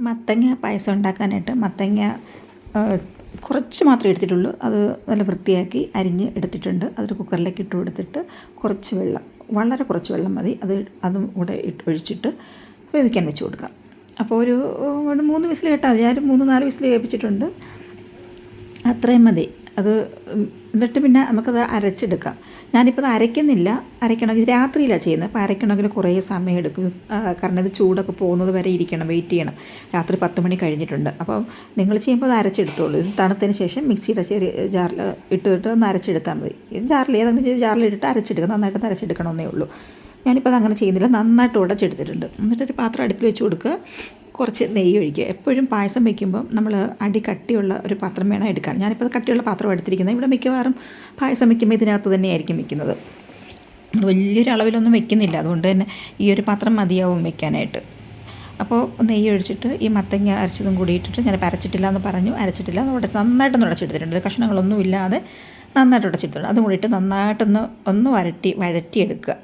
മത്തങ്ങ പായസം ഉണ്ടാക്കാനായിട്ട് മത്തങ്ങ കുറച്ച് മാത്രമേ എടുത്തിട്ടുള്ളൂ. അത് നല്ല വൃത്തിയാക്കി അരിഞ്ഞ് എടുത്തിട്ടുണ്ട്. അതൊരു കുക്കറിലേക്ക് ഇട്ട് കൊടുത്തിട്ട് കുറച്ച് വെള്ളം, വളരെ കുറച്ച് വെള്ളം മതി, അതും കൂടെ ഒഴിച്ചിട്ട് വേവിക്കാൻ വെച്ച് കൊടുക്കാം. അപ്പോൾ ഒരു 3 വിസിൽ കേട്ടാൽ മതി. ഞാൻ 3-4 വിസിൽ കേൾപ്പിച്ചിട്ടുണ്ട്, അത്രയും മതി. അത് എന്നിട്ട് പിന്നെ നമുക്കത് അരച്ചെടുക്കാം. ഞാനിപ്പോൾ അത് അരയ്ക്കണമെങ്കിൽ രാത്രിയിലാണ് ചെയ്യുന്നത്. അപ്പോൾ അരയ്ക്കണമെങ്കിൽ കുറേ സമയം എടുക്കും. കാരണം ഇത് ചൂടൊക്കെ പോകുന്നത് വരെ ഇരിക്കണം, വെയിറ്റ് ചെയ്യണം. രാത്രി 10 മണി കഴിഞ്ഞിട്ടുണ്ട്. അപ്പോൾ നിങ്ങൾ ചെയ്യുമ്പോൾ അത് അരച്ചെടുത്തോളൂ. ഇത് തണുത്തതിന് ശേഷം മിക്സിയുടെ ചെറിയ ജാറിൽ ഇട്ടിട്ട് ഒന്ന് അരച്ചെടുത്താൽ മതി. ജാറിൽ ഏതെങ്കിലും ജാറിലിട്ടിട്ട് അരച്ചെടുക്കുക. നന്നായിട്ട് അരച്ചെടുക്കണമെന്നേ ഉള്ളൂ. ഞാനിപ്പോൾ അത് അങ്ങനെ ചെയ്യുന്നില്ല, നന്നായിട്ട് ഉടച്ചെടുത്തിട്ടുണ്ട്. എന്നിട്ടൊരു പാത്രം അടുപ്പിൽ വെച്ച് കൊടുക്കുക, കുറച്ച് നെയ്യ് ഒഴിക്കുക. എപ്പോഴും പായസം വയ്ക്കുമ്പം നമ്മൾ അടി കട്ടിയുള്ള ഒരു പാത്രം വേണം എടുക്കാൻ. ഞാനിപ്പോൾ കട്ടിയുള്ള പാത്രം എടുത്തിരിക്കുന്നത്. ഇവിടെ മിക്കവാറും പായസം വയ്ക്കുമ്പോൾ ഇതിനകത്ത് തന്നെയായിരിക്കും വയ്ക്കുന്നത്. വലിയൊരു അളവിലൊന്നും വയ്ക്കുന്നില്ല, അതുകൊണ്ട് തന്നെ ഈ ഒരു പാത്രം മതിയാവും വയ്ക്കാനായിട്ട്. അപ്പോൾ നെയ്യ് ഒഴിച്ചിട്ട് ഈ മത്തങ്ങ അരച്ചതും കൂടി ഇട്ടിട്ട്, ഞാനിപ്പോൾ അരച്ചിട്ടില്ല എന്ന് പറഞ്ഞു, അരച്ചിട്ടില്ല, നന്നായിട്ടൊന്ന് ഉടച്ചെടുത്തിട്ടുണ്ട്. കഷ്ണങ്ങളൊന്നും ഇല്ലാതെ നന്നായിട്ട് ഉടച്ചെടുത്തിട്ടുണ്ട്. അതും കൂടിയിട്ട് നന്നായിട്ടൊന്ന് വഴറ്റിയെടുക്കുക.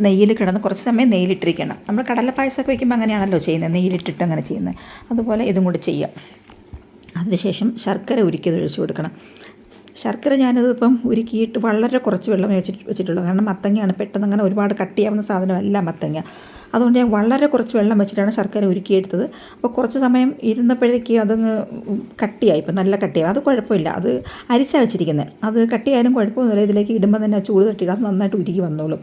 നെയ്യിൽ കിടന്ന് കുറച്ച് സമയം നെയ്യിലിട്ടിരിക്കണം. നമ്മൾ കടലപ്പായസമൊക്കെ വയ്ക്കുമ്പോൾ അങ്ങനെയാണല്ലോ ചെയ്യുന്നത്, നെയ്യിലിട്ടിട്ട് അങ്ങനെ ചെയ്യുന്നത്. അതുപോലെ ഇതും കൂടി ചെയ്യാം. അതിനുശേഷം ശർക്കര ഉരുക്കിയത് ഒഴിച്ച് കൊടുക്കണം. ശർക്കര ഞാനതിപ്പം ഉരുക്കിയിട്ട് വളരെ കുറച്ച് വെള്ളം വെച്ചിട്ടുള്ളൂ. കാരണം മത്തങ്ങയാണ്, പെട്ടെന്ന് അങ്ങനെ ഒരുപാട് കട്ടിയാവുന്ന സാധനമല്ല മത്തങ്ങ. അതുകൊണ്ട് ഞാൻ വളരെ കുറച്ച് വെള്ളം വെച്ചിട്ടാണ് ശർക്കര ഉരുക്കിയെടുത്തത്. അപ്പോൾ കുറച്ച് സമയം ഇരുന്നപ്പോഴേക്ക് അതങ്ങ് കട്ടിയായി, ഇപ്പം നല്ല കട്ടിയായി. അത് കുഴപ്പമില്ല, അത് അരിച്ചാണ് വെച്ചിരിക്കുന്നത്. അത് കട്ടിയായാലും കുഴപ്പമൊന്നുമില്ല. ഇതിലേക്ക് ഇടുമ്പോൾ തന്നെ ചൂട് തട്ടിയിട്ട് അത് നന്നായിട്ട് ഉരുക്കി വന്നോളും.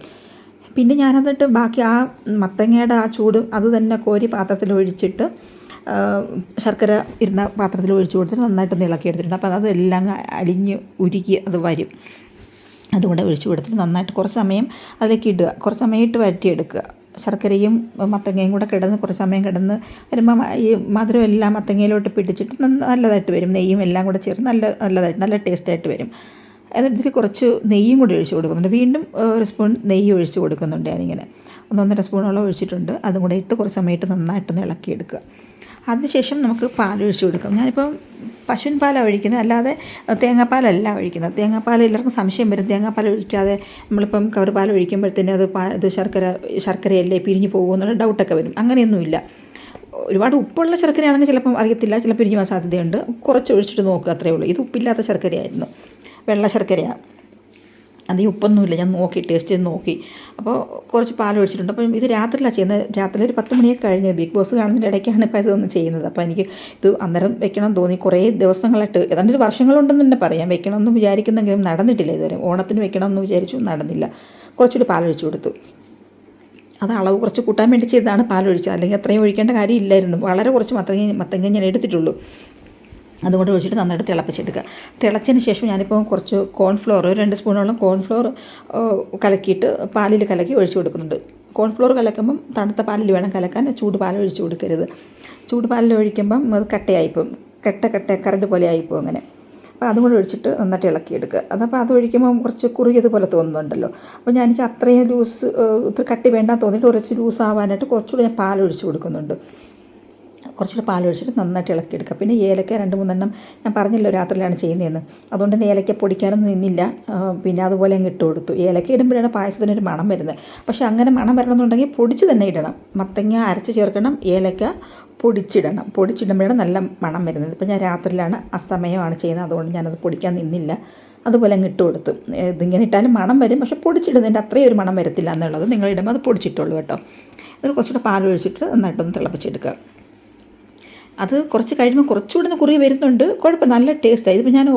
പിന്നെ ഞാനതിട്ട് ബാക്കി ആ മത്തങ്ങയുടെ ആ ചൂട് അത് തന്നെ കോരി പാത്രത്തിൽ ഒഴിച്ചിട്ട് ശർക്കര ഇരുന്ന പാത്രത്തിൽ ഒഴിച്ച് കൊടുത്തിട്ട് നന്നായിട്ടൊന്ന് ഇളക്കിയെടുത്തിട്ടുണ്ട്. അപ്പോൾ അതെല്ലാം അലിഞ്ഞ് ഉരുക്കി അത് വരും. അതുകൂടെ ഒഴിച്ച് കൊടുത്തിട്ട് നന്നായിട്ട് കുറച്ച് സമയം അതിലേക്ക് ഇടുക. കുറച്ച് സമയം ഇട്ട് വഴറ്റിയെടുക്കുക. ശർക്കരയും മത്തങ്ങയും കൂടെ കുറച്ച് സമയം കിടന്ന് വരുമ്പോൾ ഈ മധുരം എല്ലാം മത്തങ്ങയിലോട്ട് പിടിച്ചിട്ട് നല്ലതായിട്ട് വരും. നെയ്യും എല്ലാം കൂടെ ചേർന്ന് നല്ലതായിട്ട് നല്ല ടേസ്റ്റായിട്ട് വരും. എന്നിട്ട് കുറച്ച് നെയ്യും കൂടി ഒഴിച്ച് കൊടുക്കുന്നുണ്ട്. വീണ്ടും ഒരു സ്പൂൺ നെയ്യ് ഒഴിച്ച് കൊടുക്കുന്നുണ്ട്. ഞാനിങ്ങനെ 1-1.5 സ്പൂണോളം ഒഴിച്ചിട്ടുണ്ട്. അതും കൂടെ ഇട്ട് കുറച്ച് സമയത്ത് നന്നായിട്ടൊന്ന് ഇളക്കിയെടുക്കുക. അതിനുശേഷം നമുക്ക് പാലൊഴിച്ച് കൊടുക്കാം. ഞാനിപ്പം പശുവിൻ പാലാണ് ഒഴിക്കുന്നത്, അല്ലാതെ തേങ്ങാപ്പാലല്ല ഒഴിക്കുന്നത്. തേങ്ങാപ്പാൽ എല്ലാവർക്കും സംശയം വരും. തേങ്ങാപ്പാൽ ഒഴിക്കാതെ നമ്മളിപ്പം കവറുപാൽ ഒഴിക്കുമ്പോഴത്തേന് ഇത് ശർക്കരയല്ലേ പിരിഞ്ഞ് പോകുമെന്നുള്ള ഡൗട്ടൊക്കെ വരും. അങ്ങനെയൊന്നുമില്ല. ഒരുപാട് ഉപ്പുള്ള ശർക്കരയാണെങ്കിൽ ചിലപ്പം അറിയത്തില്ല, ചിലപ്പോൾ പിരിഞ്ഞ് പോകാൻ സാധ്യതയുണ്ട്. കുറച്ച് ഒഴിച്ചിട്ട് നോക്കുക, അത്രയേ ഉള്ളൂ. ഇത് ഉപ്പില്ലാത്ത ശർക്കരയായിരുന്നു, വെള്ള ശർക്കരയാണ്. അധികം ഉപ്പൊന്നുമില്ല. ഞാൻ ടേസ്റ്റ് ചെയ്ത് നോക്കി. അപ്പോൾ കുറച്ച് പാൽ ഒഴിച്ചിട്ടുണ്ട്. അപ്പം ഇത് രാത്രിയിലാണ് ചെയ്യുന്നത്. രാത്രി ഒരു 10 മണിയൊക്കെ കഴിഞ്ഞ് ബിഗ് ബോസ് കാണുന്നതിൻ്റെ ഇടയ്ക്കാണ് ഇപ്പോൾ ഇതൊന്ന് ചെയ്യുന്നത്. അപ്പോൾ എനിക്ക് ഇത് അന്നേരം വെക്കണം തോന്നി. കുറേ ദിവസങ്ങളായിട്ട്, ഏതാണ്ട് ഒരു വർഷങ്ങളുണ്ടെന്ന് തന്നെ പറയാം, വെക്കണമെന്ന് വിചാരിക്കുന്നെങ്കിലും നടന്നിട്ടില്ല ഇതുവരെ. ഓണത്തിന് വെക്കണമെന്ന് വിചാരിച്ചു, നടന്നില്ല. കുറച്ചുകൂടി പാലൊഴിച്ച് കൊടുത്തു. അത് അളവ് കുറച്ച് കൂട്ടാൻ വേണ്ടി ചെയ്തതാണ് പാലൊഴിച്ചത്, അല്ലെങ്കിൽ അത്രയും ഒഴിക്കേണ്ട കാര്യമില്ലായിരുന്നു. വളരെ കുറച്ച് മത്തങ്ങ ഞാൻ എടുത്തിട്ടുള്ളൂ. അതുകൊണ്ട് ഒഴിച്ചിട്ട് നന്നായിട്ട് തിളപ്പിച്ചെടുക്കുക. തിളച്ചതിന് ശേഷം ഞാനിപ്പോൾ കുറച്ച് കോൺഫ്ലോർ, 2 സ്പൂണോളം കോൺഫ്ലോർ കലക്കിയിട്ട് പാലിൽ കലക്കി ഒഴിച്ച് കൊടുക്കുന്നുണ്ട്. കോൺഫ്ലോർ കലക്കുമ്പം തണുത്ത പാലിൽ വേണം കലക്കാൻ, ചൂട് പാൽ ഒഴിച്ച് കൊടുക്കരുത്. ചൂട് പാലിൽ ഒഴിക്കുമ്പം അത് കട്ടയായിപ്പോവും, കരട് പോലെ ആയിപ്പോവും അങ്ങനെ. അപ്പോൾ അതും കൂടെ ഒഴിച്ചിട്ട് നന്നായിട്ട് ഇളക്കിയെടുക്കുക. അതപ്പോൾ അത് ഒഴിക്കുമ്പം കുറച്ച് കുറുകിയതുപോലെ തോന്നുന്നുണ്ടല്ലോ. അപ്പോൾ എനിക്ക് അത്രയും ലൂസ്, ഇത്ര കട്ടി വേണ്ടാൻ തോന്നിയിട്ട് കുറച്ച് ലൂസ് ആവാനായിട്ട് കുറച്ചുകൂടി ഞാൻ പാലൊഴിച്ച് കൊടുക്കുന്നുണ്ട്. കുറച്ചുകൂടെ പാലൊഴിച്ചിട്ട് നന്നായിട്ട് ഇളക്കിയെടുക്കുക. പിന്നെ ഏലക്ക 2-3 ഞാൻ പറഞ്ഞല്ലോ രാത്രിയിലാണ് ചെയ്യുന്നതെന്ന്, അതുകൊണ്ട് തന്നെ ഏലക്ക പൊടിക്കാനൊന്നും നിന്നില്ല. പിന്നെ അതുപോലെ അങ്ങ് ഇട്ട് കൊടുത്തു. ഏലക്ക ഇടുമ്പോഴാണ് പായസത്തിനൊരു മണം വരുന്നത്. പക്ഷേ അങ്ങനെ മണം വരണമെന്നുണ്ടെങ്കിൽ പൊടിച്ച് തന്നെ ഇടണം. മത്തങ്ങ അരച്ച് ചേർക്കണം, ഏലക്ക പൊടിച്ചിടുമ്പോഴാണ് നല്ല മണം വരുന്നത്. ഇപ്പോൾ ഞാൻ രാത്രിയിലാണ് അസമയമാണ് ചെയ്യുന്നത്, അതുകൊണ്ട് ഞാനത് പൊടിക്കാൻ നിന്നില്ല. അതുപോലെ അങ്ങ് ഇട്ട് കൊടുത്തു. ഇതിങ്ങനെ ഇട്ടാലും മണം വരും, പക്ഷേ പൊടിച്ചിടുന്നതിൻ്റെ അത്രയും ഒരു മണം വരത്തില്ല എന്നുള്ളത്. നിങ്ങളിടുമ്പോൾ അത് പൊടിച്ചിട്ടുള്ളൂ കേട്ടോ. അതിൽ കുറച്ചുകൂടെ പാലൊഴിച്ചിട്ട് നന്നായിട്ടൊന്ന് തിളപ്പിച്ചെടുക്കുക. അത് കുറച്ച് കഴിയുമ്പോൾ കുറച്ചുകൂടെ ഒന്ന് കുറുകി വരുന്നുണ്ട്. കുഴപ്പമില്ല, നല്ല ടേസ്റ്റാണ്. ഇതിപ്പോൾ ഞാൻ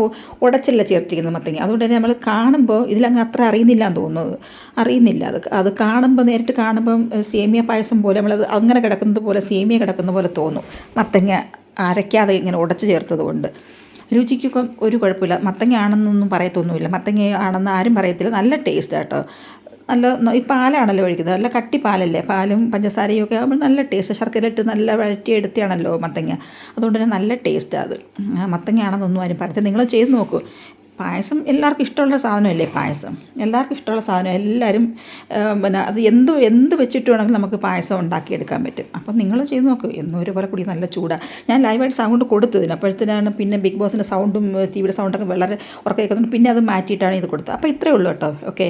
ഉടച്ചല്ല ചേർത്തിരിക്കുന്നത് മത്തങ്ങ. അതുകൊണ്ട് തന്നെ നമ്മൾ കാണുമ്പോൾ ഇതിലങ്ങ് അത്ര അറിയുന്നില്ല എന്ന് തോന്നുന്നത്, അറിയുന്നില്ല. അത് കാണുമ്പോൾ, നേരിട്ട് കാണുമ്പം സേമിയ പായസം പോലെ, നമ്മളത് അങ്ങനെ കിടക്കുന്നത് പോലെ, സേമിയ കിടക്കുന്ന പോലെ തോന്നും. മത്തങ്ങ അരയ്ക്കാതെ ഇങ്ങനെ ഉടച്ച് ചേർത്തത് കൊണ്ട് രുചിക്കൊക്കെ ഒരു കുഴപ്പമില്ല. മത്തങ്ങ ആണെന്നൊന്നും പറയത്തൊന്നുമില്ല, മത്തങ്ങ ആണെന്ന് ആരും പറയത്തില്ല. നല്ല ടേസ്റ്റ് കേട്ടോ. ഈ പാലാണല്ലോ ഒഴിക്കുന്നത്, നല്ല കട്ടി പാലല്ലേ, പാലും പഞ്ചസാരയും ഒക്കെ ആകുമ്പോൾ നല്ല ടേസ്റ്റ്. ശർക്കരയിട്ട് നല്ല വഴറ്റിയെടുത്താണല്ലോ മത്തങ്ങ, അതുകൊണ്ട് തന്നെ നല്ല ടേസ്റ്റാണ് അത്. മത്തങ്ങയാണെന്നൊന്നും ആരും പറയത്തില്ല. നിങ്ങൾ ചെയ്ത് നോക്കൂ. പായസം എല്ലാവർക്കും ഇഷ്ടമുള്ള സാധനമല്ലേ പായസം, എല്ലാവർക്കും ഇഷ്ടമുള്ള സാധനം. എല്ലാവരും പിന്നെ അത് എന്ത് വെച്ചിട്ട് വേണമെങ്കിലും നമുക്ക് പായസം ഉണ്ടാക്കിയെടുക്കാൻ പറ്റും. അപ്പം നിങ്ങൾ ചെയ്ത് നോക്കൂ. എന്നും ഒരുപോലെ കൂടി നല്ല ചൂടാണ്. ഞാൻ ലൈവായിട്ട് സൗണ്ട് കൊടുത്തതിന്, അപ്പോഴത്തേനാണ് പിന്നെ ബിഗ് ബോസിൻ്റെ സൗണ്ടും ടി വിയുടെ സൗണ്ടൊക്കെ വളരെ ഉറക്കെ കേൾക്കുന്നുണ്ട്. പിന്നെ അത് മാറ്റിയിട്ടാണ് ഇത് കൊടുത്തത്. അപ്പോൾ ഇത്രയേ ഉള്ളൂ കേട്ടോ. ഓക്കെ.